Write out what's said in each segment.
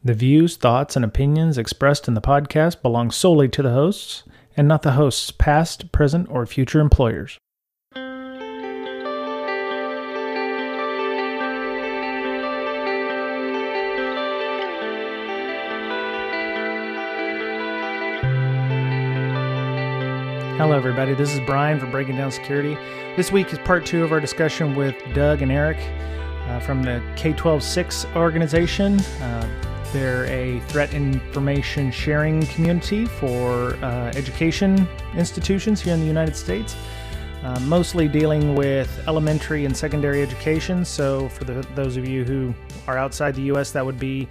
The views, thoughts, and opinions expressed in the podcast belong solely to the hosts and not the host's past, present, or future employers. Hello, everybody. This is Brian for Breaking Down Security. This week is part 2 of our discussion with Doug and Eric from the K-12-6 organization. They're a threat information sharing community for education institutions here in the United States, mostly dealing with elementary and secondary education. So for those of you who are outside the U.S., that would be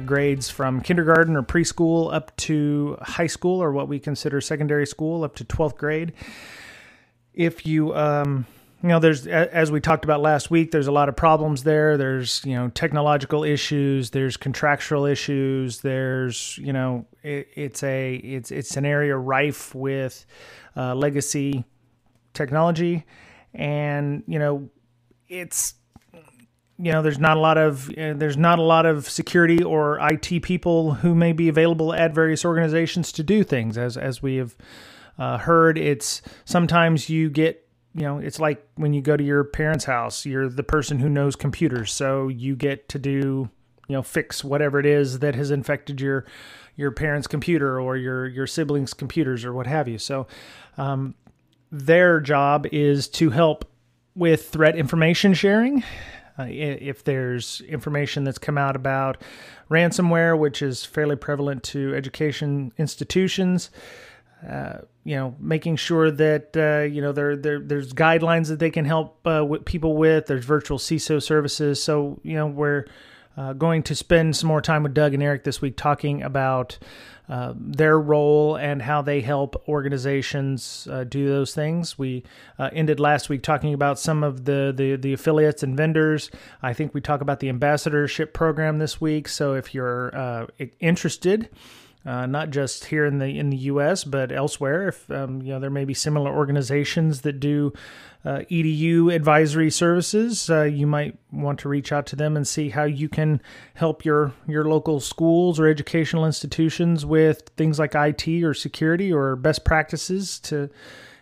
grades from kindergarten or preschool up to high school, or what we consider secondary school, up to 12th grade. If you there's, as we talked about last week, there's a lot of problems there. There's, technological issues, there's contractual issues, there's, it's an area rife with legacy technology. And, there's not a lot of security or IT people who may be available at various organizations to do things. As we have heard, it's sometimes you get, it's like when you go to your parents' house, you're the person who knows computers. So you get to do, fix whatever it is that has infected your parents' computer or your siblings' computers or what have you. So their job is to help with threat information sharing. If there's information that's come out about ransomware, which is fairly prevalent to education institutions, making sure that, there's guidelines that they can help people with. There's virtual CISO services. So, we're going to spend some more time with Doug and Eric this week talking about their role and how they help organizations do those things. We ended last week talking about some of the affiliates and vendors. I think we talk about the ambassadorship program this week. So if you're interested, not just here in the U.S., but elsewhere, if there may be similar organizations that do EDU advisory services, you might want to reach out to them and see how you can help your local schools or educational institutions with things like IT or security or best practices to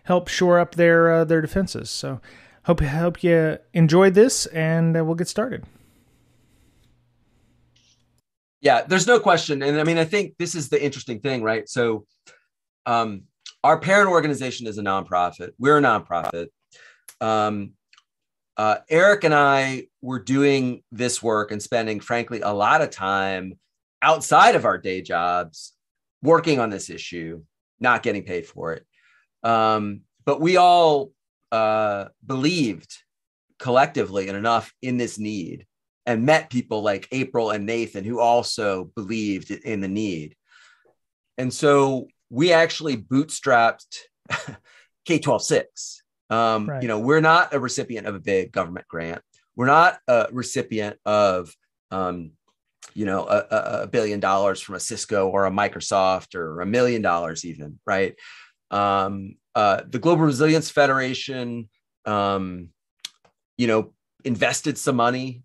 help shore up their defenses. So hope you enjoyed this, and we'll get started. Yeah, there's no question. And I mean, I think this is the interesting thing, right? So our parent organization is a nonprofit. We're a nonprofit. Eric and I were doing this work and spending, frankly, a lot of time outside of our day jobs working on this issue, not getting paid for it. But we all believed collectively and enough in this need, and met people like April and Nathan who also believed in the need. And so we actually bootstrapped K-12-6. Right. We're not a recipient of a big government grant. We're not a recipient of, $1 billion from a Cisco or a Microsoft or $1 million even, right? The Global Resilience Federation, invested some money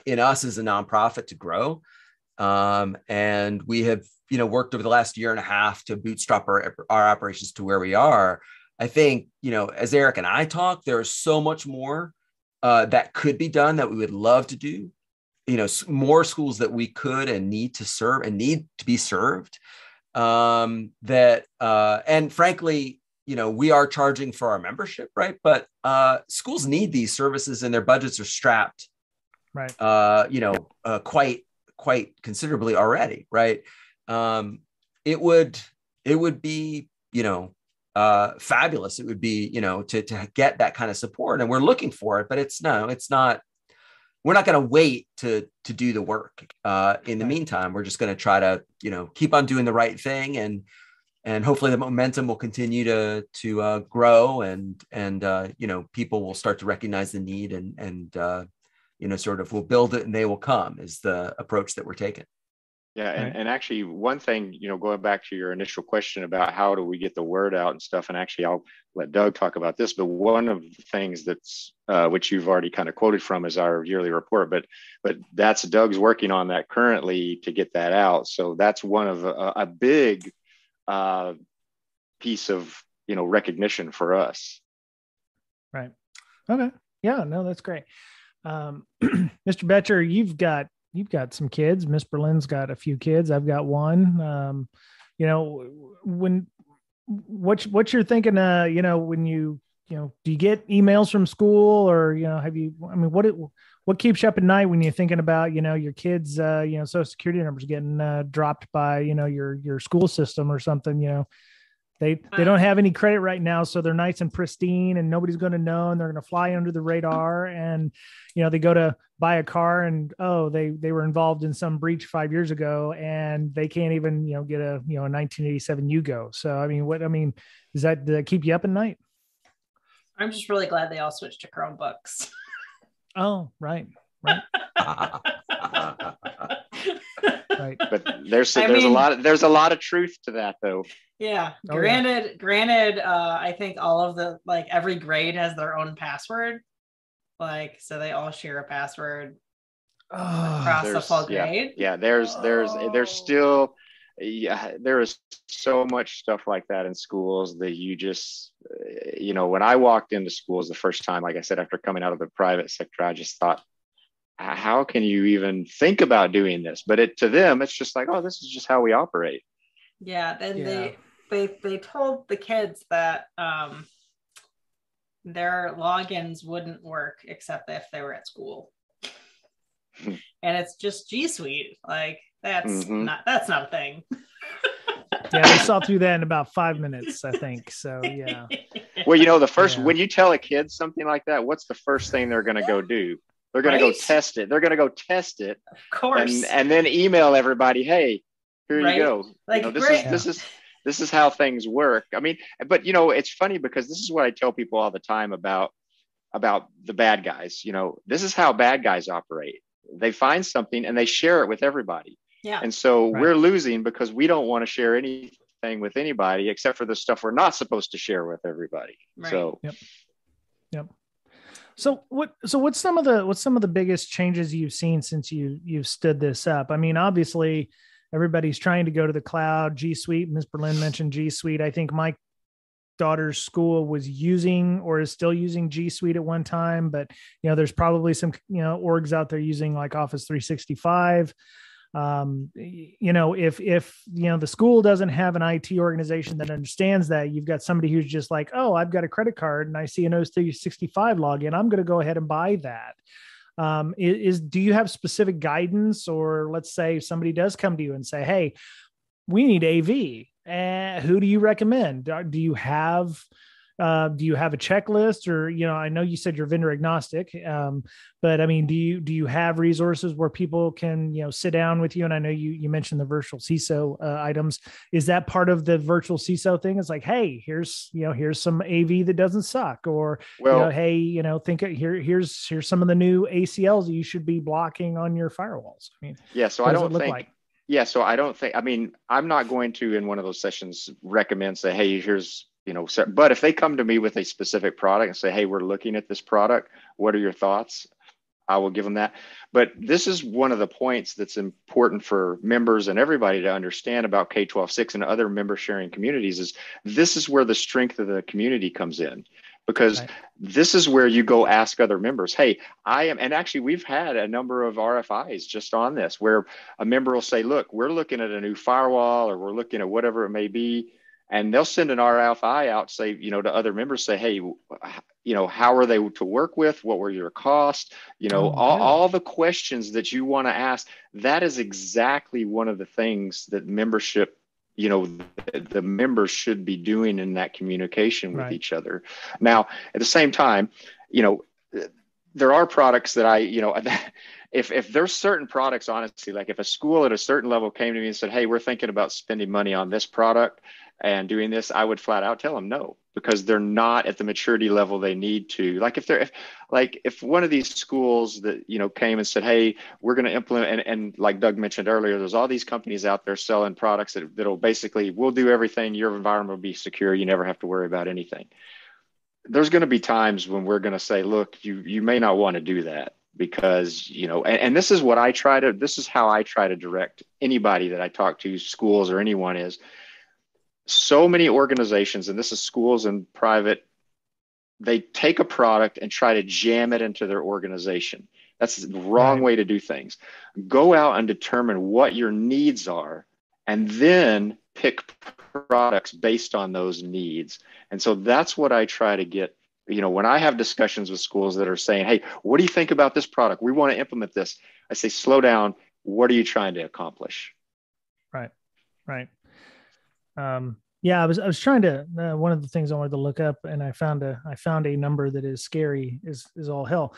in us as a nonprofit to grow. And we have, worked over the last year and a half to bootstrap our operations to where we are. I think, as Eric and I talk, there is so much more that could be done that we would love to do. More schools that we could and need to serve and need to be served. And frankly, we are charging for our membership, right? But schools need these services, and their budgets are strapped, right? Quite considerably already, right? It would be, fabulous. It would be, to get that kind of support, and we're looking for it. But it's not. We're not going to wait to do the work. In the meantime, we're just going to try to, keep on doing the right thing, and hopefully the momentum will continue to grow, and people will start to recognize the need, and sort of we'll build it and they will come, is the approach that we're taking. Yeah, and actually one thing, going back to your initial question about how do we get the word out and stuff, and actually I'll let Doug talk about this, but one of the things that's which you've already kind of quoted from is our yearly report, but that's Doug's working on that currently to get that out. So that's one of a big piece of recognition for us. Right. Okay. Yeah. No, that's great. Mr. Betcher, you've got some kids. Miss Berlin's got a few kids. I've got one. What you're thinking, when you do you get emails from school, or, what keeps you up at night when you're thinking about, your kids, Social Security numbers getting dropped by, your school system or something, They don't have any credit right now, so they're nice and pristine, and nobody's going to know, and they're going to fly under the radar. And they go to buy a car, and they were involved in some breach 5 years ago, and they can't even get a 1987 Yugo. So does that keep you up at night? I'm just really glad they all switched to Chromebooks. Oh, right. Right. But there's a lot of truth to that, though. Yeah. Granted, I think all of the, every grade has their own password. So they all share a password across the full grade. Yeah. There's still, there is so much stuff like that in schools that you just, when I walked into schools the first time, like I said, after coming out of the private sector, I just thought, how can you even think about doing this? But to them, it's just like, oh, this is just how we operate. Yeah. Then they told the kids that their logins wouldn't work except if they were at school. And it's just G Suite. That's not a thing. Yeah, they saw through that in about 5 minutes, I think. So yeah. Well, when you tell a kid something like that, what's the first thing they're going to go do? They're going to go test it. They're going to go test it. Of course. And then email everybody, hey, here you go. This is how things work. But it's funny because this is what I tell people all the time about the bad guys. This is how bad guys operate. They find something and they share it with everybody. Yeah. And so we're losing because we don't want to share anything with anybody except for the stuff we're not supposed to share with everybody. Right. So Yep. So what's some of the biggest changes you've seen since you've stood this up? Obviously everybody's trying to go to the cloud. G Suite, Ms. Berlin mentioned G Suite. I think my daughter's school was using or is still using G Suite at one time, but there's probably some orgs out there using Office 365. If the school doesn't have an IT organization that understands that, you've got somebody who's just like, oh, I've got a credit card and I see an Office 365 login, I'm going to go ahead and buy that. Do you have specific guidance, or let's say somebody does come to you and say, hey, we need AV. Who do you recommend? Do you have a checklist, or, I know you said you're vendor agnostic, but do you have resources where people can, sit down with you? And I know you mentioned the virtual CISO items. Is that part of the virtual CISO thing? It's like, hey, here's some AV that doesn't suck, or, hey, here's some of the new ACLs that you should be blocking on your firewalls. So I don't think. Yeah, so I don't think, I'm not going to, in one of those sessions, recommend, say, hey, here's, but if they come to me with a specific product and say, hey, we're looking at this product, what are your thoughts? I will give them that. But this is one of the points that's important for members and everybody to understand about K-12-6 and other member sharing communities is this is where the strength of the community comes in. Because this is where you go ask other members, hey, and actually we've had a number of RFIs just on this, where a member will say, look, we're looking at a new firewall, or we're looking at whatever it may be. And they'll send an RFI out, say, to other members, say, hey, how are they to work with? What were your costs? All the questions that you want to ask. That is exactly one of the things that membership, the members should be doing in that communication with each other. Now, at the same time, there are products that if there's certain products, honestly, like if a school at a certain level came to me and said, hey, we're thinking about spending money on this product, and doing this, I would flat out tell them no, because they're not at the maturity level they need to. Like if one of these schools that, came and said, hey, we're going to implement, and like Doug mentioned earlier, there's all these companies out there selling products that'll basically, we'll do everything. Your environment will be secure. You never have to worry about anything. There's going to be times when we're going to say, look, you may not want to do that, because, and this is how I try to direct anybody that I talk to, schools or anyone, is so many organizations, and this is schools and private, they take a product and try to jam it into their organization. That's the wrong way to do things. Go out and determine what your needs are, and then pick products based on those needs. And so that's what I try to get. When I have discussions with schools that are saying, hey, what do you think about this product? We want to implement this. I say, slow down. What are you trying to accomplish? Right. Yeah, I was trying to, one of the things I wanted to look up, and I found a number that is scary, is all hell.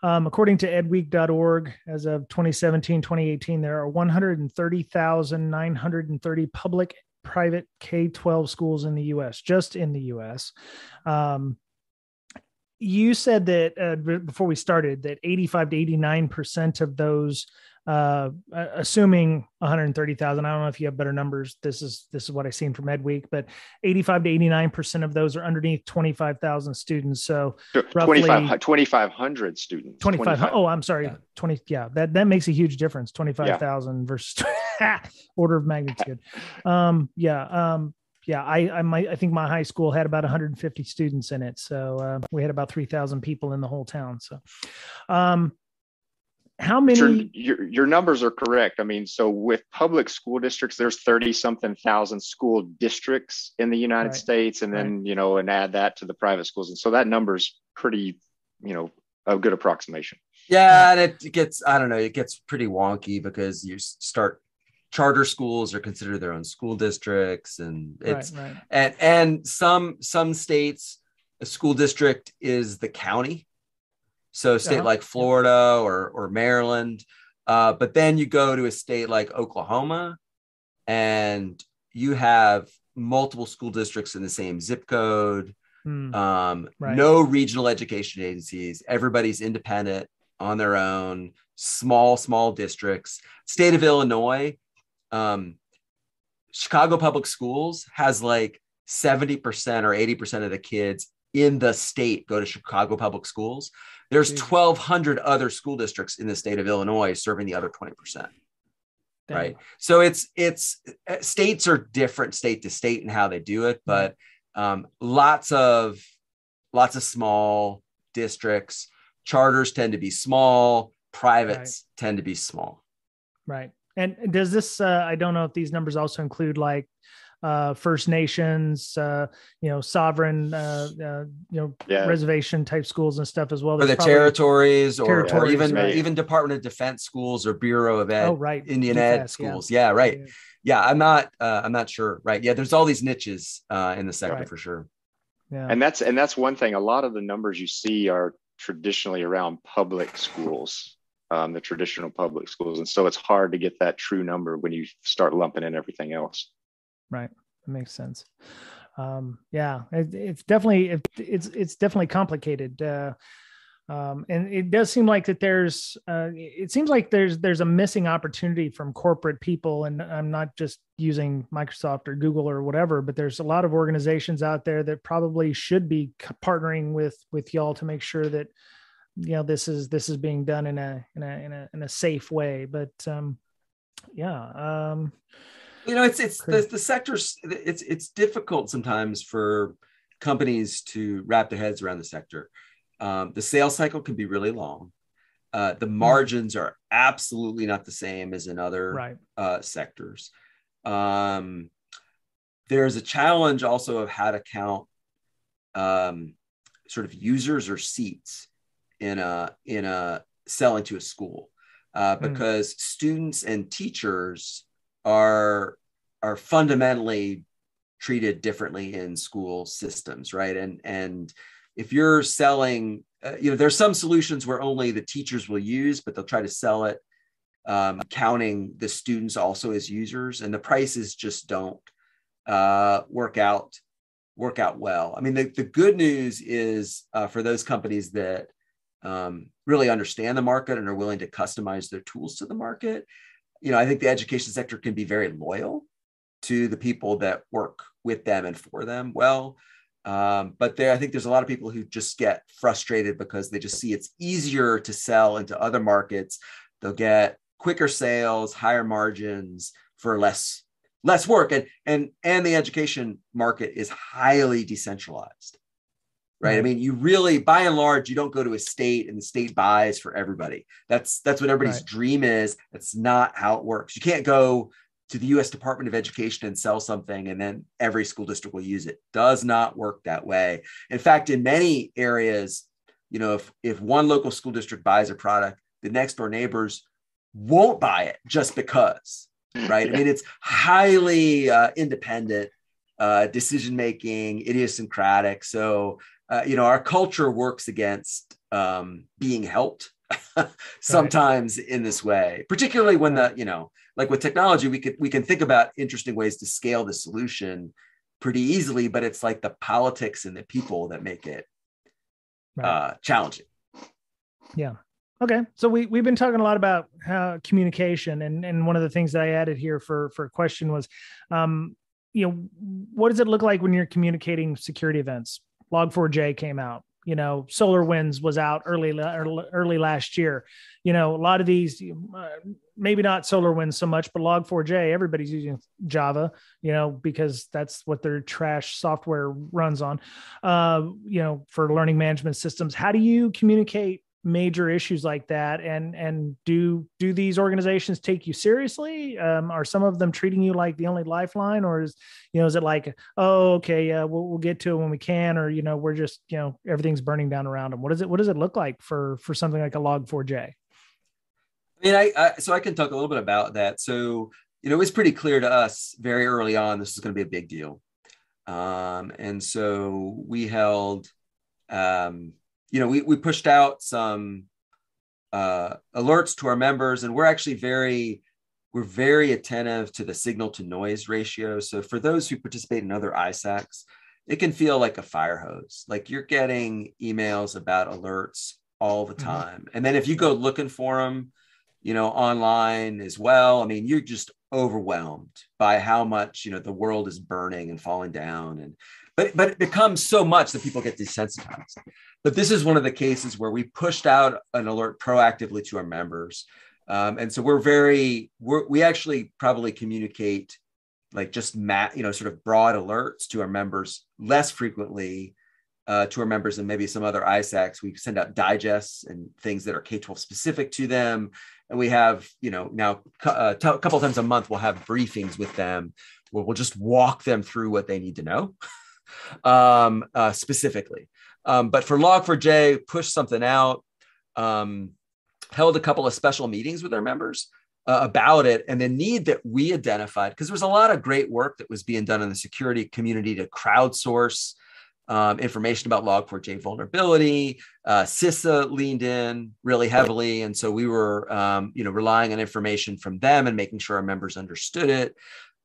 According to edweek.org, as of 2017, 2018, there are 130,930 public, private K-12 schools in the U.S., just in the U.S. You said that before we started that 85 to 89% of those, assuming 130,000, I don't know if you have better numbers. This is what I've seen from EdWeek, but 85 to 89% of those are underneath 25,000 students. So roughly 2,500 students. 25. Oh, I'm sorry. 20. Yeah, that makes a huge difference. 25,000 versus order of magnitude. I think my high school had about 150 students in it. So we had about 3,000 people in the whole town. So, how many? Your numbers are correct. I mean, so with public school districts, there's 30-something thousand school districts in the United States. And then, and add that to the private schools. And so that number's pretty, a good approximation. Yeah. And it gets pretty wonky, because you start, charter schools are considered their own school districts, and it's and some states, a school district is the county. So a state like Florida or Maryland, but then you go to a state like Oklahoma, and you have multiple school districts in the same zip code. No regional education agencies. Everybody's independent on their own, small districts. State of Illinois, Chicago Public Schools has like 70% or 80% of the kids in the state go to Chicago Public Schools. There's 1,200 other school districts in the state of Illinois serving the other 20%. Damn. Right. So it's states are different state to state and how they do it, but lots of small districts. Charters tend to be small, privates tend to be small. Right. And does this, I don't know if these numbers also include like First Nations, sovereign, reservation type schools and stuff as well. Or the territories, or even Department of Defense schools or Bureau of Ed, Indian Ed schools. I'm not sure. Right. Yeah. There's all these niches in the sector for sure. Yeah. And that's one thing. A lot of the numbers you see are traditionally around public schools, the traditional public schools. And so it's hard to get that true number when you start lumping in everything else. Right. That makes sense. It's definitely complicated. And it does seem like that there's a missing opportunity from corporate people. And I'm not just using Microsoft or Google or whatever, but there's a lot of organizations out there that probably should be partnering with y'all to make sure that, this is being done in a safe way. But it's the sectors. It's difficult sometimes for companies to wrap their heads around the sector. The sales cycle can be really long. The margins are absolutely not the same as in other sectors. There's a challenge also of how to count sort of users or seats in a selling to a school, because students and teachers are fundamentally treated differently in school systems, right? And if you're selling, there's some solutions where only the teachers will use, but they'll try to sell it counting the students also as users, and the prices just don't work out well. I mean, the good news is for those companies that really understand the market and are willing to customize their tools to the market. I think the education sector can be very loyal to the people that work with them and for them well. But I think there's a lot of people who just get frustrated because they just see it's easier to sell into other markets. They'll get quicker sales, higher margins for less work. And the education market is highly decentralized, right? I mean, you really, by and large, you don't go to a state and the state buys for everybody. That's what everybody's dream is. That's not how it works. You can't go to the U.S. Department of Education and sell something and then every school district will use it. Does not work that way. In fact, in many areas, if one local school district buys a product, the next door neighbors won't buy it just because, right? I mean, it's highly independent decision-making, idiosyncratic. So, our culture works against being helped sometimes in this way, particularly when like with technology, we can think about interesting ways to scale the solution pretty easily, but it's like the politics and the people that make it challenging. Yeah. Okay. So we've been talking a lot about how communication, and one of the things that I added here for a question was, what does it look like when you're communicating security events? Log4j came out. SolarWinds was out early last year. A lot of these, maybe not SolarWinds so much, but Log4j, everybody's using Java, because that's what their trash software runs on, for learning management systems. How do you communicate major issues like that? And do these organizations take you seriously? Are some of them treating you like the only lifeline, or is it like, oh, okay, yeah, we'll get to it when we can, or, we're just, everything's burning down around them? What does it look like for something like a Log4j? I mean, so I can talk a little bit about that. So, it was pretty clear to us very early on, this is going to be a big deal. And so we held, we pushed out some alerts to our members, and we're actually very attentive to the signal to noise ratio. So for those who participate in other ISACs, it can feel like a fire hose. Like you're getting emails about alerts all the time. And then if you go looking for them, online as well, I mean, you're just overwhelmed by how much, the world is burning and falling down. But it becomes so much that people get desensitized. But this is one of the cases where we pushed out an alert proactively to our members. And so we actually probably communicate like just sort of broad alerts to our members less frequently to our members than maybe some other ISACs. We send out digests and things that are K-12 specific to them. And we have, now a couple of times a month, we'll have briefings with them where we'll just walk them through what they need to know specifically. But for Log4j, pushed something out, held a couple of special meetings with our members about it, and the need that we identified, because there was a lot of great work that was being done in the security community to crowdsource information about Log4j vulnerability. CISA leaned in really heavily. And so we were, relying on information from them and making sure our members understood it.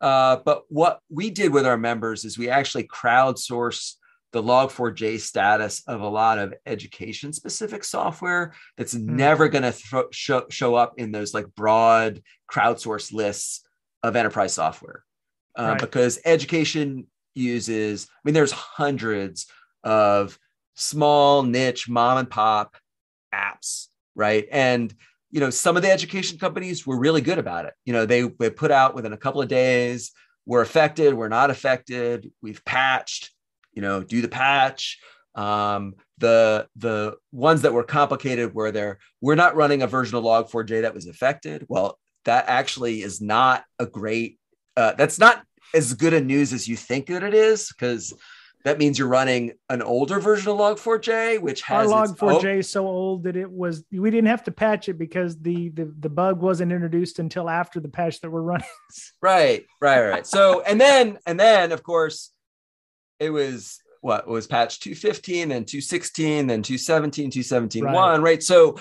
But what we did with our members is we actually crowdsourced the Log4j status of a lot of education specific software that's never going to show up in those like broad crowdsourced lists of enterprise software. Because education uses, there's hundreds of small niche mom and pop apps, right? And, some of the education companies were really good about it. They put out within a couple of days, we're affected, we're not affected, we've patched, do the patch. The ones that were complicated were we're not running a version of Log4j that was affected. Well, that actually is not a great, that's not as good a news as you think that it is, because that means you're running an older version of Log4j, which has our Log4j is so old that we didn't have to patch it because the bug wasn't introduced until after the patch that we're running. Right. So, and then of course it was patch 215, then 216, then 217, 217.1, right? So,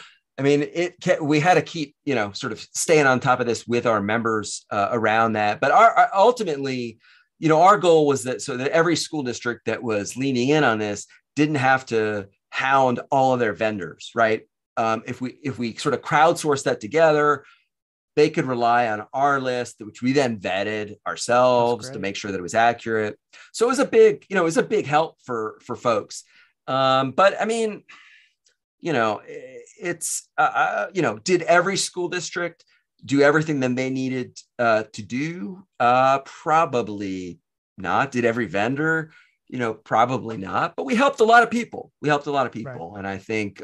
we had to keep, sort of staying on top of this with our members around that. But ultimately, our goal was that so that every school district that was leaning in on this didn't have to hound all of their vendors, right? If we sort of crowdsource that together, they could rely on our list, which we then vetted ourselves to make sure that it was accurate. So it was a big help for folks. But I mean, it's did every school district do everything that they needed to do? Probably not. Did every vendor? Probably not. But we helped a lot of people. Right. And I think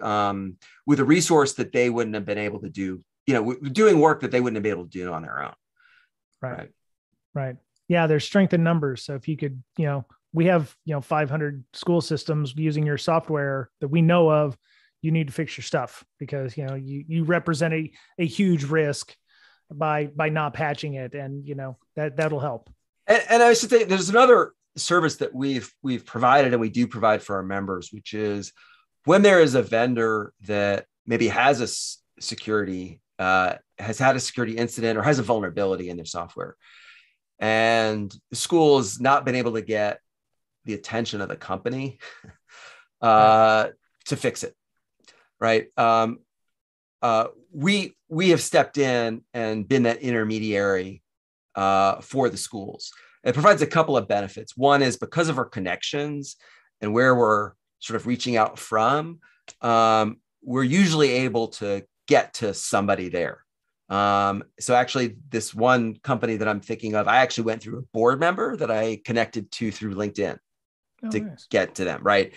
with a resource that they wouldn't have been able to do, doing work that they wouldn't have been able to do on their own. Right. Yeah, there's strength in numbers. So if you could, we have 500 school systems using your software that we know of. You need to fix your stuff because you represent a huge risk by not patching it, and that'll help. And I should say there's another service that we've provided and we do provide for our members, which is when there is a vendor that maybe has a security has had a security incident or has a vulnerability in their software, and the school has not been able to get the attention of the company to fix it. Right. We have stepped in and been that intermediary for the schools. It provides a couple of benefits. One is because of our connections and where we're sort of reaching out from, we're usually able to get to somebody there. So actually, this one company that I'm thinking of, I actually went through a board member that I connected to through LinkedIn to get to them. Right.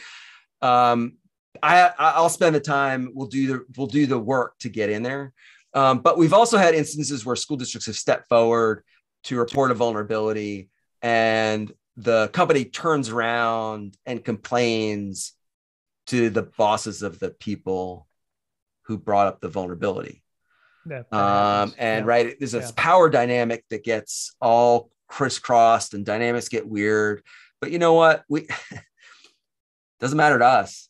I'll spend the time. We'll do the work to get in there. But we've also had instances where school districts have stepped forward to report a vulnerability, and the company turns around and complains to the bosses of the people who brought up the vulnerability. There's a power dynamic that gets all crisscrossed, and dynamics get weird. But you know what? Doesn't matter to us.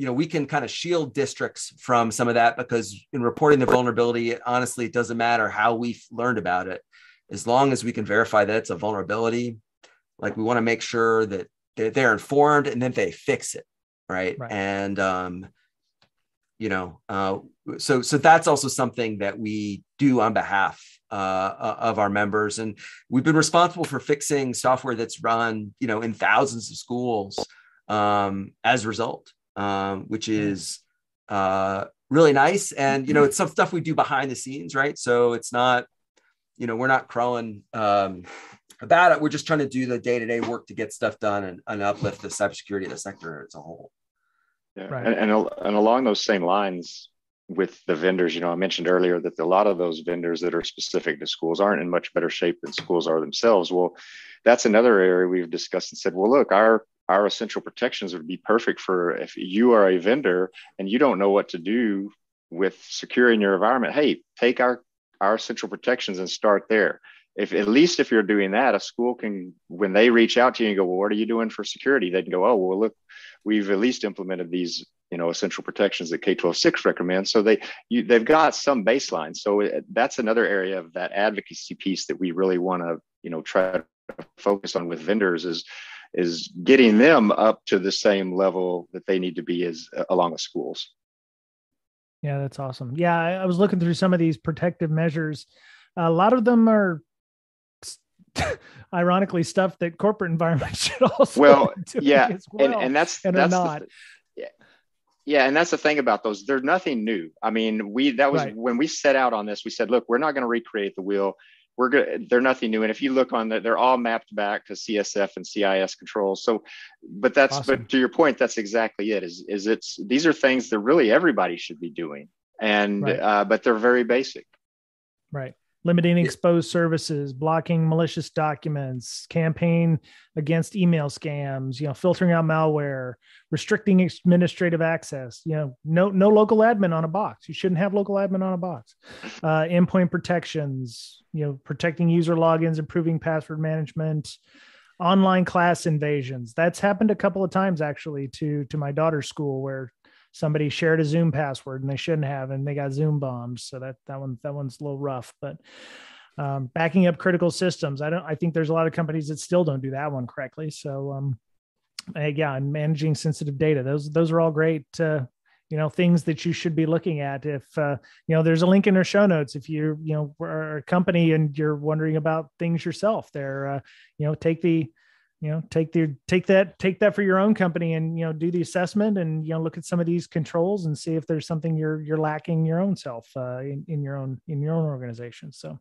We can kind of shield districts from some of that, because in reporting the vulnerability, honestly, it doesn't matter how we learned about it. As long as we can verify that it's a vulnerability, like we want to make sure that they're informed and then they fix it. Right. And, so that's also something that we do on behalf of our members. And we've been responsible for fixing software that's run, in thousands of schools as a result, which is really nice. And, it's some stuff we do behind the scenes, right? So it's not, we're not crowing about it. We're just trying to do the day-to-day work to get stuff done and uplift the cybersecurity of the sector as a whole. Yeah. Right. And along those same lines with the vendors, I mentioned earlier that a lot of those vendors that are specific to schools aren't in much better shape than schools are themselves. Well, that's another area we've discussed and said, well, look, our essential protections would be perfect for if you are a vendor and you don't know what to do with securing your environment. Hey, take our essential protections and start there. If you're doing that, a school can, when they reach out to you and go, well, what are you doing for security? They can go, oh, well, look, we've at least implemented these, essential protections that K-12-6 recommends. So they've got some baseline. So that's another area of that advocacy piece that we really want to, try to focus on with vendors is getting them up to the same level that they need to be as along with schools. Yeah, that's awesome. Yeah, I was looking through some of these protective measures. A lot of them are ironically stuff that corporate environments should also and that's not. And that's the thing about those. There's nothing new. I mean, when we set out on this, we said, look, we're not going to recreate the wheel. They're nothing new. And if you look on that, they're all mapped back to CSF and CIS controls. So, but to your point, that's exactly it. These are things that really everybody should be doing, and but they're very basic. Right. Limiting exposed services, blocking malicious documents, campaign against email scams, filtering out malware, restricting administrative access, no local admin on a box. You shouldn't have local admin on a box. Endpoint protections, protecting user logins, improving password management, online class invasions. That's happened a couple of times actually to my daughter's school, where somebody shared a Zoom password and they shouldn't have, and they got Zoom bombed. So that one's a little rough, but backing up critical systems. I think there's a lot of companies that still don't do that one correctly. So, yeah, and managing sensitive data. Those are all great, things that you should be looking at. If, there's a link in our show notes. If are a company and you're wondering about things yourself there, take that for your own company and, do the assessment and, look at some of these controls and see if there's something you're lacking your own self, in your own organization. So,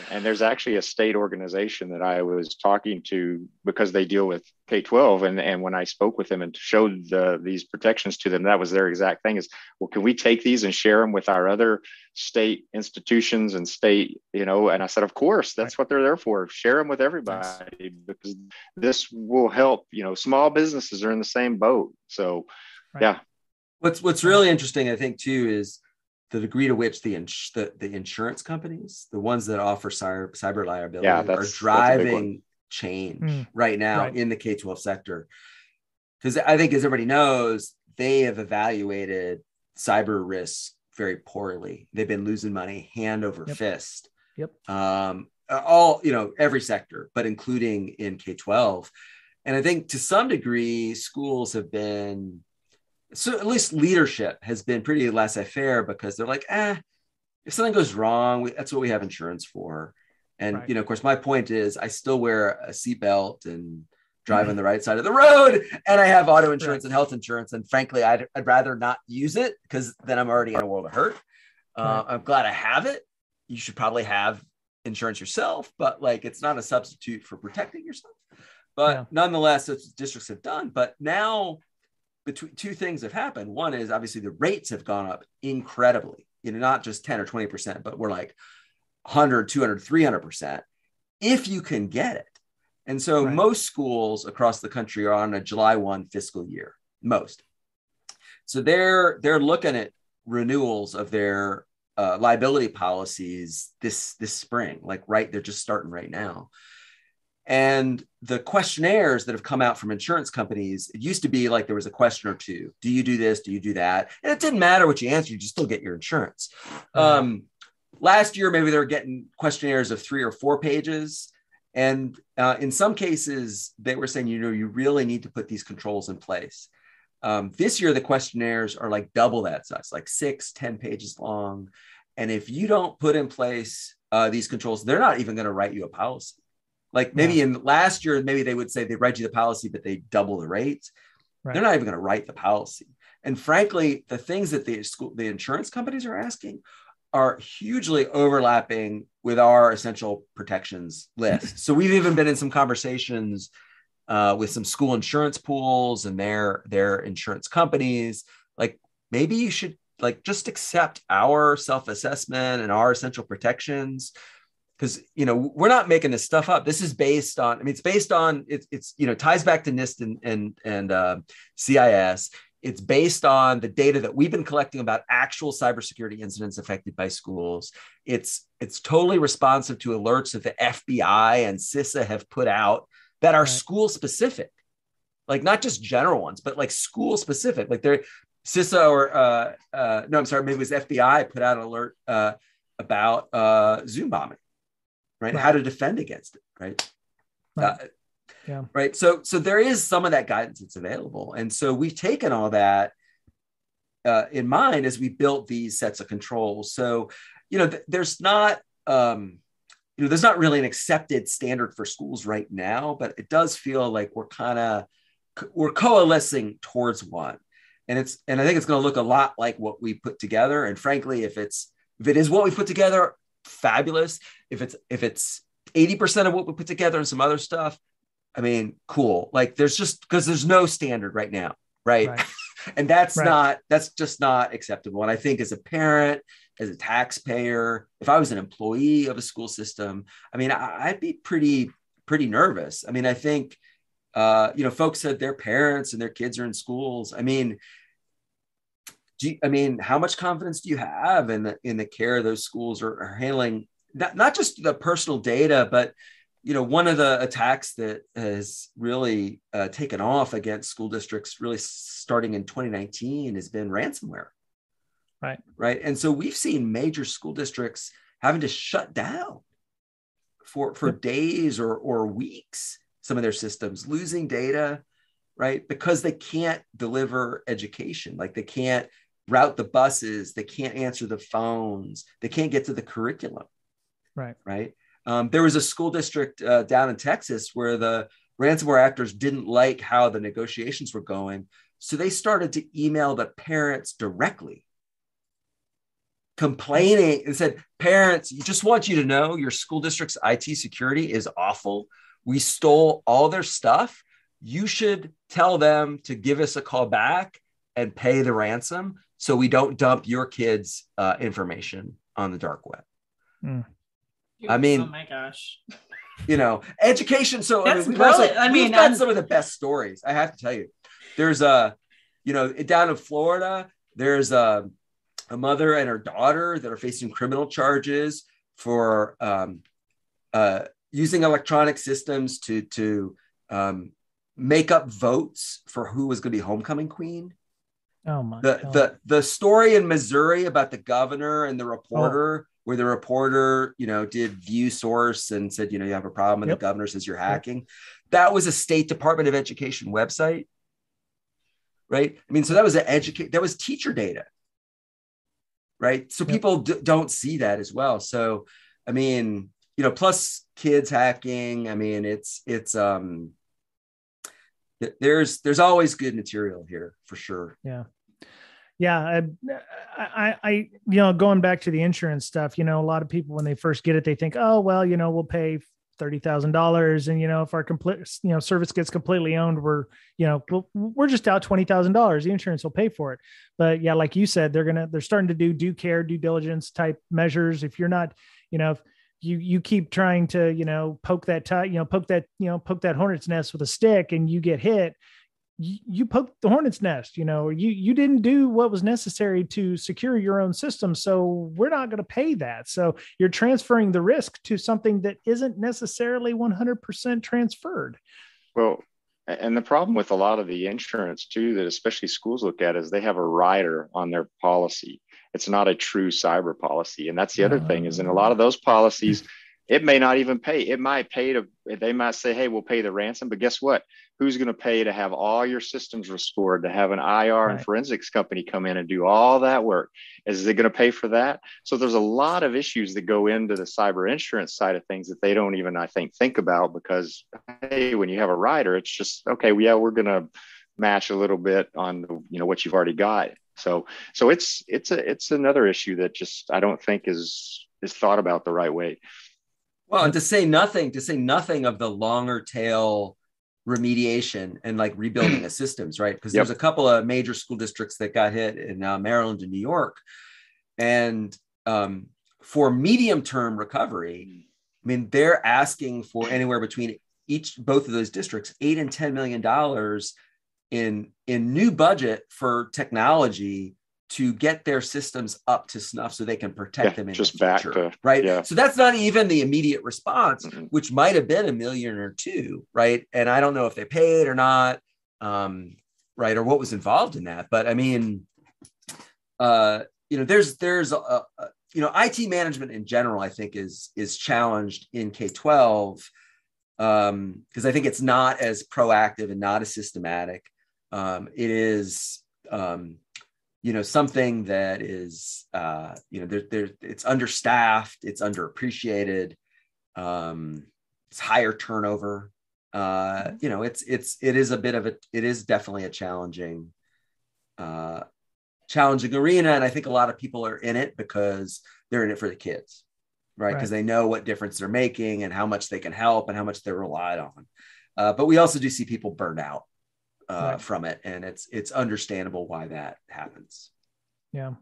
and there's actually a state organization that I was talking to because they deal with K-12. And when I spoke with them and showed these protections to them, that was their exact thing is, well, can we take these and share them with our other state institutions and state, and I said, of course, that's what they're there for. Share them with everybody, because this will help, small businesses are in the same boat. So, yeah. What's really interesting, I think, too, is the degree to which the insurance companies, the ones that offer cyber liability, are driving change right now in the K-12 sector. Because I think, as everybody knows, they have evaluated cyber risks very poorly. They've been losing money hand over fist. Every sector, but including in K-12. And I think to some degree, schools have been, so at least leadership has been pretty laissez-faire, because they're like, if something goes wrong, that's what we have insurance for. And, of course, my point is I still wear a seatbelt and drive on the right side of the road, and I have auto insurance and health insurance. And frankly, I'd rather not use it, because then I'm already in a world of hurt. I'm glad I have it. You should probably have insurance yourself, but it's not a substitute for protecting yourself. But nonetheless, that's what districts have done. But now, between two things have happened. One is obviously the rates have gone up incredibly, not just 10 or 20%, but we're like 100, 200, 300% if you can get it. And so most schools across the country are on a July 1 fiscal year, most. So they're looking at renewals of their liability policies this spring, they're just starting right now. And the questionnaires that have come out from insurance companies, it used to be there was a question or two. Do you do this? Do you do that? And it didn't matter what you answered, you still get your insurance. Last year, maybe they were getting questionnaires of 3 or 4 pages. And in some cases, they were saying, you really need to put these controls in place. This year, the questionnaires are double that size, 6-10 pages long. And if you don't put in place these controls, they're not even going to write you a policy. Maybe in last year, maybe they would say they write you the policy, but they double the rate. They're not even going to write the policy. And frankly, the things that the insurance companies are asking are hugely overlapping with our essential protections list. So we've even been in some conversations with some school insurance pools and their insurance companies. Maybe you should just accept our self-assessment and our essential protections, because we're not making this stuff up. This is based on, it's ties back to NIST and CIS. It's based on the data that we've been collecting about actual cybersecurity incidents affected by schools. It's totally responsive to alerts that the FBI and CISA have put out that are school specific, not just general ones, but school specific. They're CISA or maybe it was FBI put out an alert about Zoom bombing, right? How to defend against it, right? Right. So there is some of that guidance that's available. And so we've taken all that in mind as we built these sets of controls. So, there's not really an accepted standard for schools right now, but it does feel like we're coalescing towards one. And I think it's going to look a lot like what we put together. And frankly, if it is what we put together, fabulous. If it's 80% of what we put together and some other stuff, cool. There's no standard right now. Right. And that's just not acceptable. And I think as a parent, as a taxpayer, if I was an employee of a school system, I'd be pretty nervous. I think, folks said their parents and their kids are in schools. How much confidence do you have in the care those schools are handling, not just the personal data, but one of the attacks that has really taken off against school districts really starting in 2019 has been ransomware. Right. And so we've seen major school districts having to shut down for days or weeks, some of their systems losing data, right? Because they can't deliver education. Like they can't route the buses, they can't answer the phones, they can't get to the curriculum. Right. There was a school district down in Texas where the ransomware actors didn't like how the negotiations were going. So they started to email the parents directly, complaining and said, parents, just want you to know your school district's IT security is awful. We stole all their stuff. You should tell them to give us a call back and pay the ransom so we don't dump your kids' information on the dark web. I mean, oh my gosh, education. So that's we've brilliant. got some of the best stories. I have to tell you, there's down in Florida, there's a mother and her daughter that are facing criminal charges for using electronic systems to make up votes for who was going to be homecoming queen. Oh my God. The story in Missouri about the governor and the reporter, where the reporter, did view source and said, you have a problem, and the governor says you're hacking. That was a State Department of Education website, right? I mean, so that was that was teacher data, right? So people don't see that as well. So, I mean, plus kids hacking. I mean, there's always good material here for sure. Yeah. I going back to the insurance stuff, a lot of people, when they first get it, they think, oh, well, we'll pay $30,000. And, if our complete, service gets completely owned, we're just out $20,000. The insurance will pay for it. But yeah, like you said, they're starting to do due diligence type measures. If you're not, if you keep trying to, poke that hornet's nest with a stick and you get hit, you poked the hornet's nest, you didn't do what was necessary to secure your own system. So we're not going to pay that. So you're transferring the risk to something that isn't necessarily 100% transferred. Well, and the problem with a lot of the insurance too, that especially schools look at, is they have a rider on their policy. It's not a true cyber policy. And that's the other thing, is in a lot of those policies, it may not even pay. It might pay they might say, hey, we'll pay the ransom, but guess what? Who's going to pay to have all your systems restored, to have an IR and forensics company come in and do all that work? Is it going to pay for that? So there's a lot of issues that go into the cyber insurance side of things that they don't even, I think about, because, hey, when you have a rider, it's just, okay, we're going to match a little bit on what you've already got. So it's another issue that just, I don't think is thought about the right way. Well, and to say nothing of the longer tail remediation and like rebuilding of systems, right? Because there's a couple of major school districts that got hit in Maryland and New York. And for medium-term recovery, I mean, they're asking for anywhere between both of those districts, $8 and $10 million in new budget for technology to get their systems up to snuff so they can protect them in the future, right? Yeah. So that's not even the immediate response, which might have been $1 million or $2 million, right? And I don't know if they paid or not, right, or what was involved in that. But I mean, there's IT management in general, I think is challenged in K-12 because I think it's not as proactive and not as systematic. It is something that is, it's understaffed, it's underappreciated, it's higher turnover. It is definitely a challenging arena. And I think a lot of people are in it because they're in it for the kids, right? Because they know what difference they're making and how much they can help and how much they're relied on. But we also do see people burned out from it, and it's understandable why that happens. Yeah.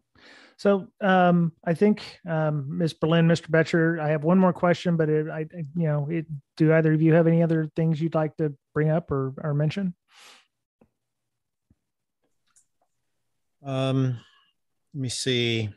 So I think Ms. Berlin, Mr. Betcher, I have one more question, but do either of you have any other things you'd like to bring up or mention? Let me see.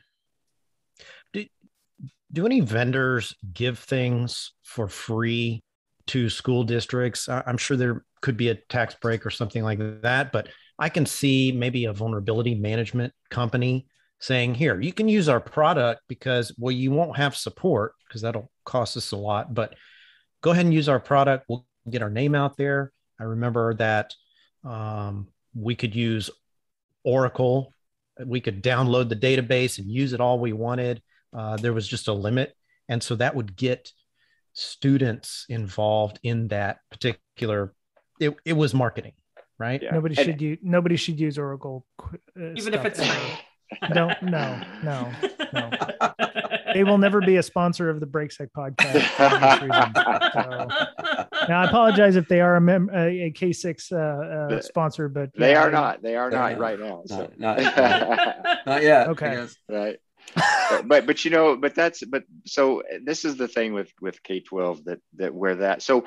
Do any vendors give things for free to school districts? I'm sure there could be a tax break or something like that, but I can see maybe a vulnerability management company saying, here, you can use our product because, well, you won't have support because that'll cost us a lot, but go ahead and use our product. We'll get our name out there. I remember that we could use Oracle. We could download the database and use it all we wanted. There was just a limit. And so that would get students involved in that particular, it was marketing, right? Yeah. Nobody should use Oracle. Even if it's free. No. They will never be a sponsor of the BreakSec podcast for this reason. So, now I apologize if they are a K6 sponsor, but they are not. They are not right now. So. Not yet. Okay. Right. but so this is the thing with K-12 that where that so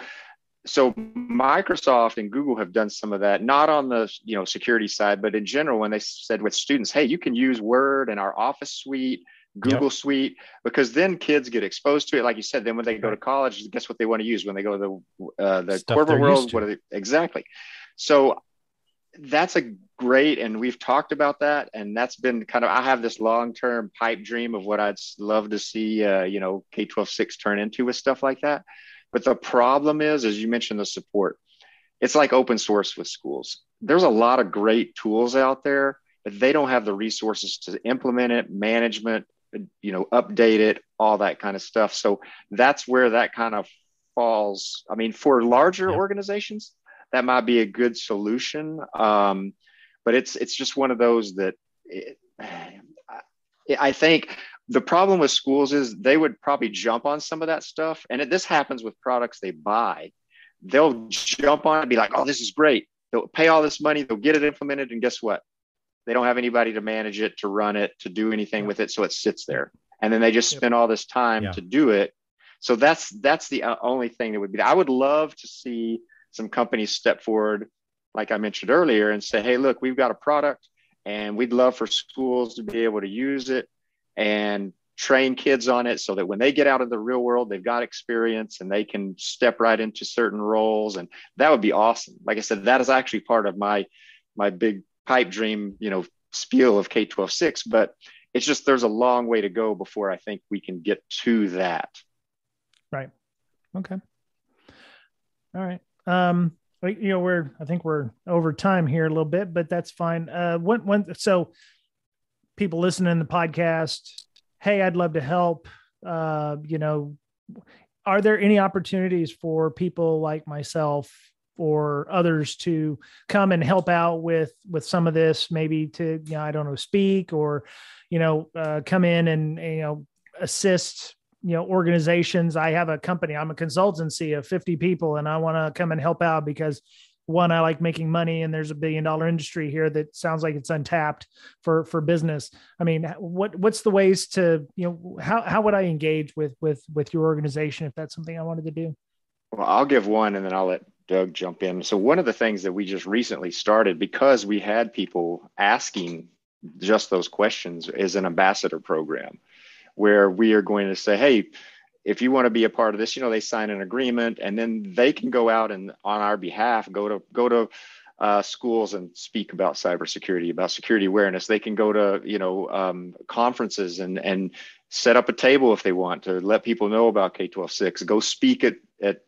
Microsoft and Google have done some of that, not on the security side, but in general, when they said with students, hey, you can use Word and our Office suite, Google Suite, because then kids get exposed to it. Like you said, then when they go to college, guess what they want to use when they go to the corporate world? Exactly. So that's a great, and we've talked about that, and that's been kind of, I have this long-term pipe dream of what I'd love to see, K-12-6 turn into with stuff like that. But the problem is, as you mentioned, the support. It's like open source with schools. There's a lot of great tools out there, but they don't have the resources to implement it, management, update it, all that kind of stuff. So that's where that kind of falls. I mean, for larger organizations, that might be a good solution. But it's just one of those that I think the problem with schools is they would probably jump on some of that stuff. And this happens with products they buy. They'll jump on and be like, oh, this is great. They'll pay all this money. They'll get it implemented. And guess what? They don't have anybody to manage it, to run it, to do anything with it. So it sits there. And then they just spend all this time to do it. So that's the only thing that would be. I would love to see some companies step forward, like I mentioned earlier, and say, hey, look, we've got a product and we'd love for schools to be able to use it and train kids on it so that when they get out of the real world, they've got experience and they can step right into certain roles. And that would be awesome. Like I said, that is actually part of my big pipe dream, spiel of K-12-6, but it's just, there's a long way to go before I think we can get to that. Right. Okay. All right. I think we're over time here a little bit, but that's fine. So people listening to the podcast, hey, I'd love to help. Are there any opportunities for people like myself or others to come and help out with some of this, maybe to, speak or, come in and, assist, organizations. I have a company, I'm a consultancy of 50 people, and I want to come and help out because one, I like making money, and there's $1 billion industry here that sounds like it's untapped for business. I mean, what's the ways to, how would I engage with your organization if that's something I wanted to do? Well, I'll give one and then I'll let Doug jump in. So one of the things that we just recently started, because we had people asking just those questions, is an ambassador program where we are going to say, hey, if you want to be a part of this, they sign an agreement, and then they can go out and on our behalf, go to schools and speak about cybersecurity, about security awareness. They can go to, conferences and set up a table if they want to let people know about K-12-6, go speak at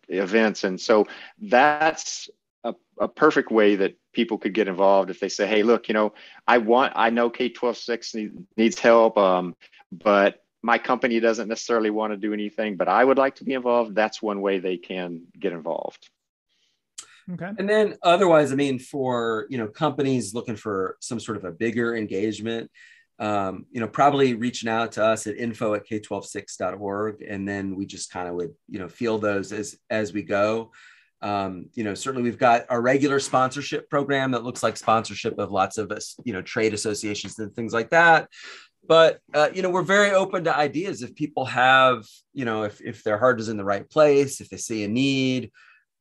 events. And so that's a perfect way that people could get involved if they say, hey, look, I know K-12-6 needs help, but my company doesn't necessarily want to do anything, but I would like to be involved. That's one way they can get involved. Okay. And then otherwise, I mean, for, companies looking for some sort of a bigger engagement, probably reaching out to us at info@k12six.org. And then we just kind of would, field those as we go. Certainly we've got our regular sponsorship program that looks like sponsorship of lots of, trade associations and things like that. But, we're very open to ideas. If people have, if their heart is in the right place, if they see a need,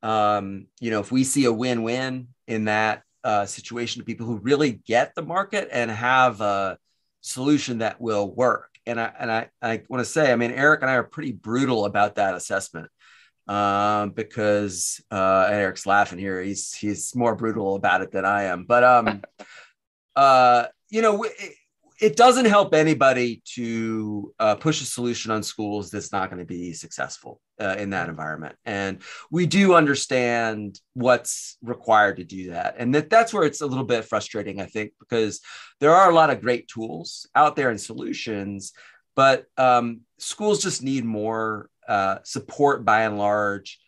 if we see a win-win in that situation to people who really get the market and have a solution that will work. And I want to say, I mean, Eric and I are pretty brutal about that assessment because Eric's laughing here. He's more brutal about it than I am. But, it doesn't help anybody to push a solution on schools that's not going to be successful in that environment. And we do understand what's required to do that. And that's where it's a little bit frustrating, I think, because there are a lot of great tools out there and solutions, but schools just need more support by and large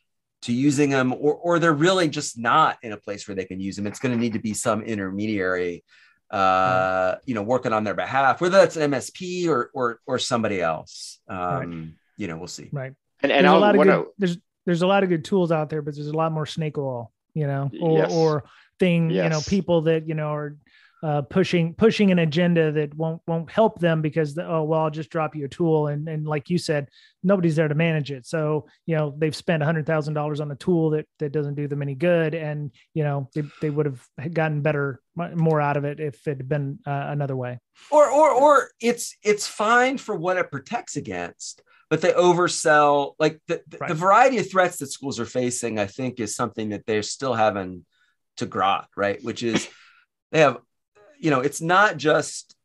to using them, or they're really just not in a place where they can use them. It's going to need to be some intermediary working on their behalf, whether that's an MSP or somebody else. We'll see. Right. And there's a lot of good tools out there, but there's a lot more snake oil, or people that, are pushing an agenda that won't help them because I'll just drop you a tool. And like you said, nobody's there to manage it. So, they've spent $100,000 on a tool that doesn't do them any good. And, they would have gotten more out of it if it had been another way. Or it's fine for what it protects against, but they oversell, like the variety of threats that schools are facing, I think is something that they're still having to grok, right? Which is they have, it's not just,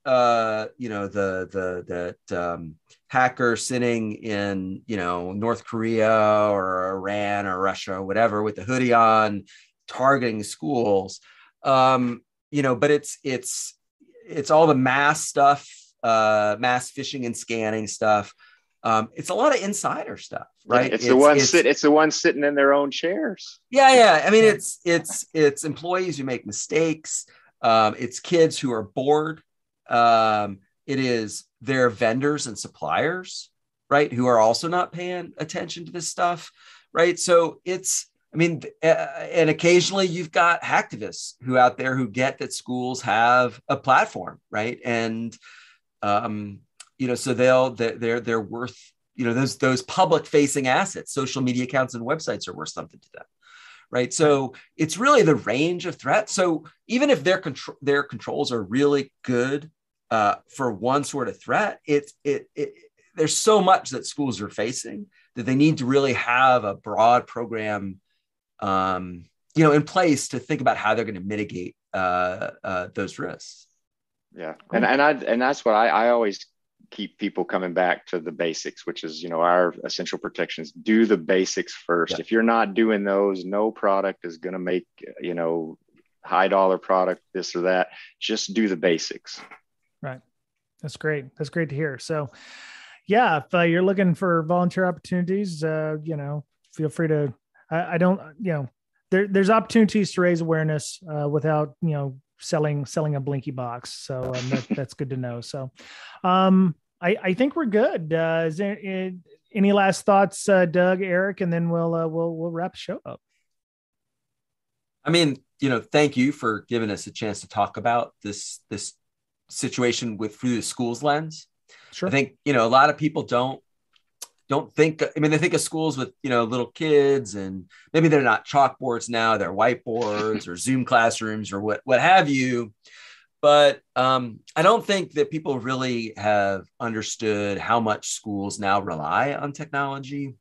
hacker sitting in, North Korea or Iran or Russia or whatever with the hoodie on targeting schools. But it's all the mass stuff, mass phishing and scanning stuff. It's a lot of insider stuff, right? It's the ones sitting in their own chairs. Yeah. I mean, it's employees who make mistakes. It's kids who are bored. It is their vendors and suppliers, right, who are also not paying attention to this stuff, right? So and occasionally you've got hacktivists who out there who get that schools have a platform, right? And so they're worth, those public facing assets, social media accounts and websites are worth something to them. Right. So it's really the range of threats. So even if their controls are really good for one sort of threat, there's so much that schools are facing that they need to really have a broad program, in place to think about how they're going to mitigate those risks. Yeah. And that's what I always keep people coming back to the basics, which is, our essential protections. Do the basics first. Yeah. If you're not doing those, no product is going to make, high dollar product, this or that. Just do the basics. Right. That's great. That's great to hear. So yeah, if you're looking for volunteer opportunities, feel free to, there's opportunities to raise awareness without, selling a blinky box. So that's good to know. So I think we're good. Is there any last thoughts, Doug, Eric, and then we'll wrap the show up. I mean, thank you for giving us a chance to talk about this situation through the school's lens. Sure. I think, a lot of people don't think, they think of schools with, little kids, and maybe they're not chalkboards now, they're whiteboards or Zoom classrooms or what have you. But I don't think that people really have understood how much schools now rely on technology,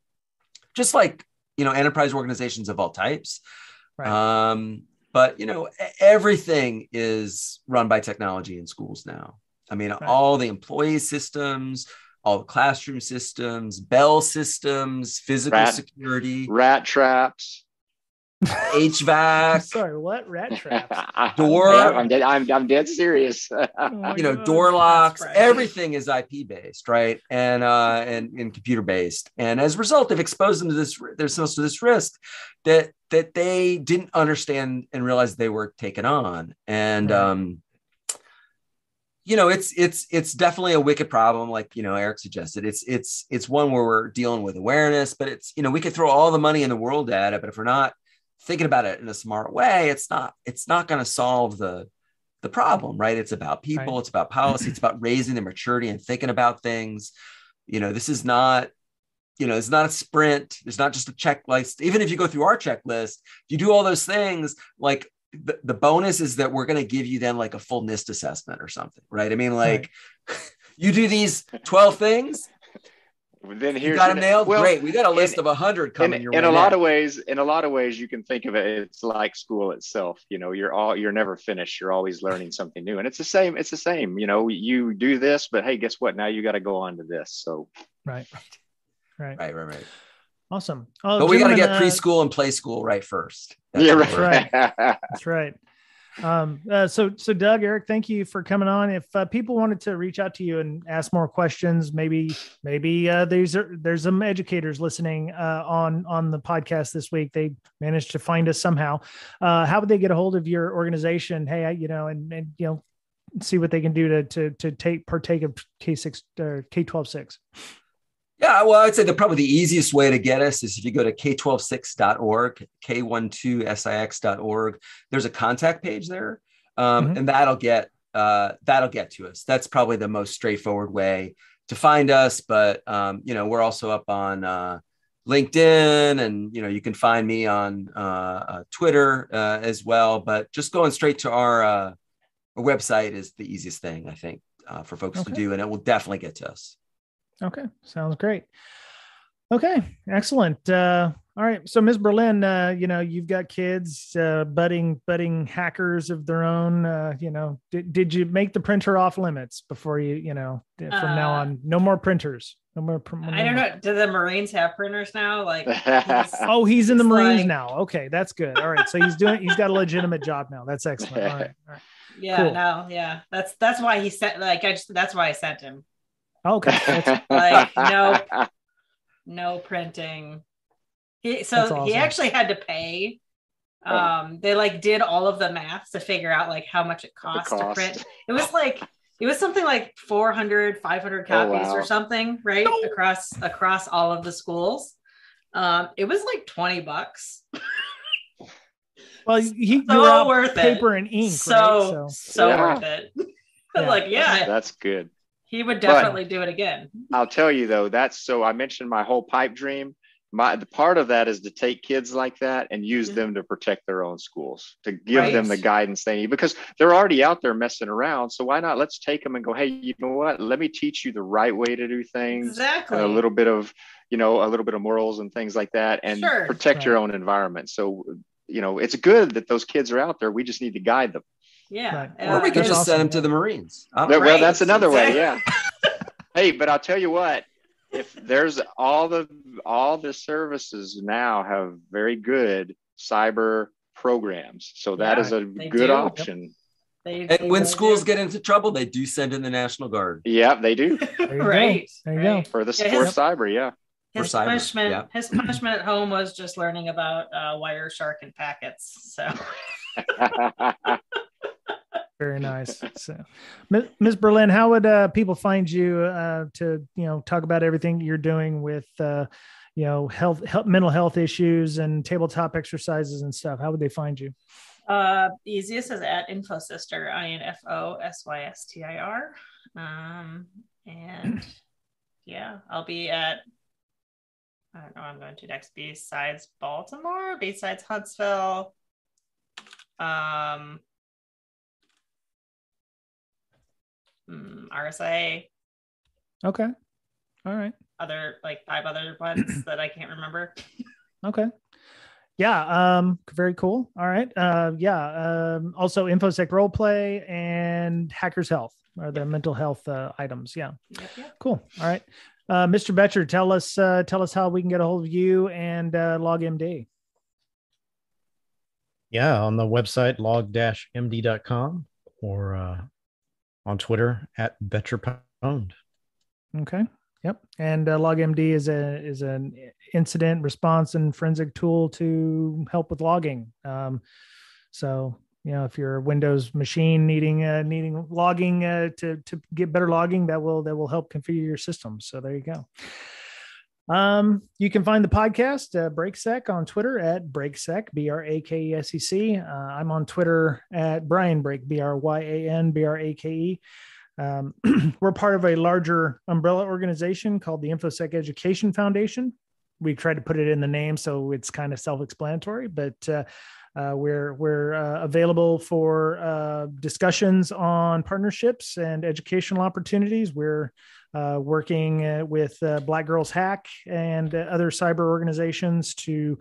just like, enterprise organizations of all types. Right. But, everything is run by technology in schools now. Right. All the employee systems, all the classroom systems, bell systems, physical security, rat traps, HVAC. Sorry, what? Rat traps? I'm dead serious. Door locks. Everything is IP based, right? And computer based. And as a result, they've exposed themselves to this risk that they didn't understand and realize they were taking on. And right. It's definitely a wicked problem, like Eric suggested. It's one where we're dealing with awareness, but it's we could throw all the money in the world at it, but if we're not thinking about it in a smart way, it's not going to solve the problem, right? It's about people, right. It's about policy, it's about raising their maturity and thinking about things. This is not, it's not a sprint. There's not just a checklist. Even if you go through our checklist, you do all those things, like the bonus is that we're going to give you then like a full NIST assessment or something, right? Right. You do these 12 things, Then you got them nailed. Well, great. We got a list of 100 coming your way. In a lot of ways, you can think of it. It's like school itself. You're never finished. You're always learning something new, and it's the same. It's the same. You do this, but hey, guess what? Now you got to go on to this. So right. Awesome. But we got to get preschool and play school right first. That's right. That's right. So Doug, Eric, thank you for coming on. If people wanted to reach out to you and ask more questions, maybe there's some educators listening on the podcast this week. They managed to find us somehow. How would they get a hold of your organization? Hey, and see what they can do to partake of K6 or K12-6. Yeah, well, I'd say probably the easiest way to get us is if you go to k126.org, k12six.org. There's a contact page there, and that'll get to us. That's probably the most straightforward way to find us. But we're also up on LinkedIn, and you can find me on Twitter as well. But just going straight to our website is the easiest thing, I think, for folks to do, and it will definitely get to us. Okay. Sounds great. Okay. Excellent. All right. So Ms. Berlin, you've got kids, budding hackers of their own, did you make the printer off limits before from now on, no more printers? No more. I don't know. Do the Marines have printers now? Like, he's in the Marines now. Okay. That's good. All right. So he's got a legitimate job now. That's excellent. All right. Yeah. Cool. No. Yeah. That's why he sent, that's why I sent him. Okay. No printing. He awesome. actually had to pay. They did all of the math to figure out how much it cost to print. It was something like 400, 500 copies or something, right? No. Across all of the schools. It was like $20. Well, you're worth paper and ink. So worth it. That's good. He would definitely do it again. I'll tell you though, I mentioned my whole pipe dream. The part of that is to take kids like that and use them to protect their own schools, to give them the guidance they need, because they're already out there messing around. So why not? Let's take them and go, hey, you know what? Let me teach you the right way to do things. Exactly. And a little bit of morals and things like that, and protect your own environment. So, it's good that those kids are out there. We just need to guide them. Yeah. Or we could just send them to the Marines. Well, that's another way. Yeah. Hey, but I'll tell you what, if there's all the services now have very good cyber programs. So that is a good option. And when schools get into trouble, they do send in the National Guard. Yeah, they do. Right. There you go. For cyber. Yeah. His punishment at home was just learning about Wireshark and packets. So very nice. So, Ms. Berlin, how would people find you to talk about everything you're doing with health, mental health issues and tabletop exercises and stuff? How would they find you? Easiest is at InfoSystir, INFOSYSTIR. And I'll be at, I don't know, I'm going to next besides Baltimore, besides Huntsville. RSA. Okay. All right. Other 5 other ones that I can't remember. Okay. Yeah. Very cool. All right. Also InfoSec Roleplay and Hackers Health are the mental health items. Yeah. Yep. Cool. All right. Mr. Betcher, tell us how we can get a hold of you and LogMD. Yeah, on the website log-md.com or on Twitter at BetcherPwned. Okay. Yep. And LogMD is an incident response and forensic tool to help with logging. So if you're a Windows machine needing logging to get better logging, that will help configure your system. So there you go. You can find the podcast BreakSec on Twitter at BreakSec, BRAKESEC. I'm on Twitter at Brian Break, BRYANBRAKE. We're part of a larger umbrella organization called the InfoSec Education Foundation. We tried to put it in the name, so it's kind of self-explanatory, but we're available for discussions on partnerships and educational opportunities. We're working with Black Girls Hack and other cyber organizations to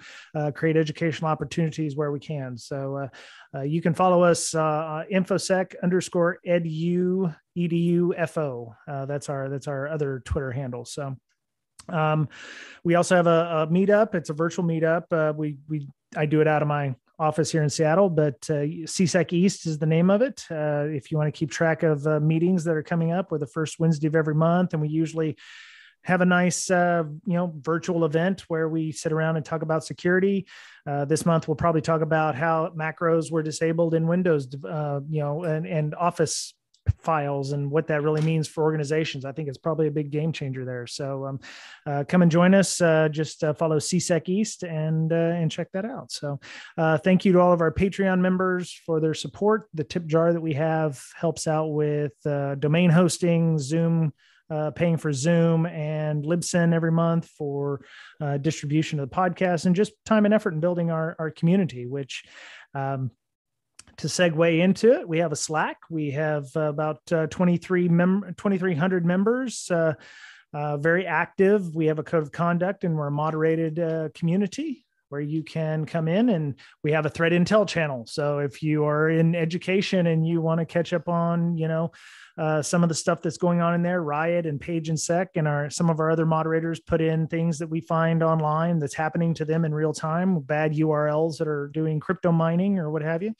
create educational opportunities where we can. So you can follow us infosec_edu_edufo. That's our other Twitter handle. So we also have a meetup. It's a virtual meetup. I do it out of my office here in Seattle, but CSEC East is the name of it. If you want to keep track of meetings that are coming up, we're the first Wednesday of every month, and we usually have a nice, virtual event where we sit around and talk about security. This month, we'll probably talk about how macros were disabled in Windows, and Office files and what that really means for organizations. I think it's probably a big game changer there. So come and join us. Just follow CSEC East and check that out. So thank you to all of our Patreon members for their support. The tip jar that we have helps out with domain hosting, Zoom, paying for Zoom, and Libsyn every month for distribution of the podcast, and just time and effort in building our community, which to segue into it, we have a Slack. We have about 2,300 members, very active. We have a code of conduct, and we're a moderated community where you can come in, and we have a threat intel channel. So if you are in education and you want to catch up on, some of the stuff that's going on in there, Riot and Page and Sec and some of our other moderators put in things that we find online that's happening to them in real time, bad URLs that are doing crypto mining or what have you.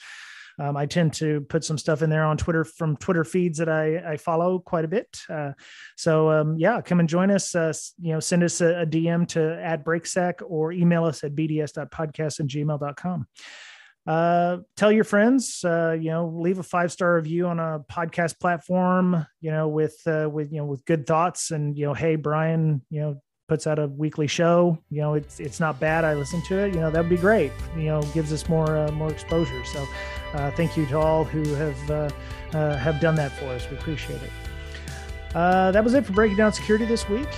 I tend to put some stuff in there on Twitter from Twitter feeds that I follow quite a bit. So come and join us. Send us a DM to @breaksec or email us at bds.podcast@gmail.com. Tell your friends, leave a 5-star review on a podcast platform, with good thoughts and, hey, Brian, puts out a weekly show, it's not bad. I listen to it, that'd be great. Gives us more exposure. So thank you to all who have done that for us. We appreciate it. That was it for Breaking Down Security this week.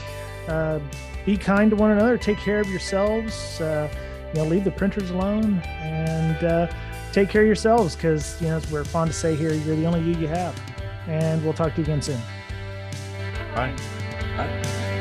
Be kind to one another. Take care of yourselves. Leave the printers alone, and take care of yourselves, because, as we're fond to say here, you're the only you have. And we'll talk to you again soon. Bye. Bye.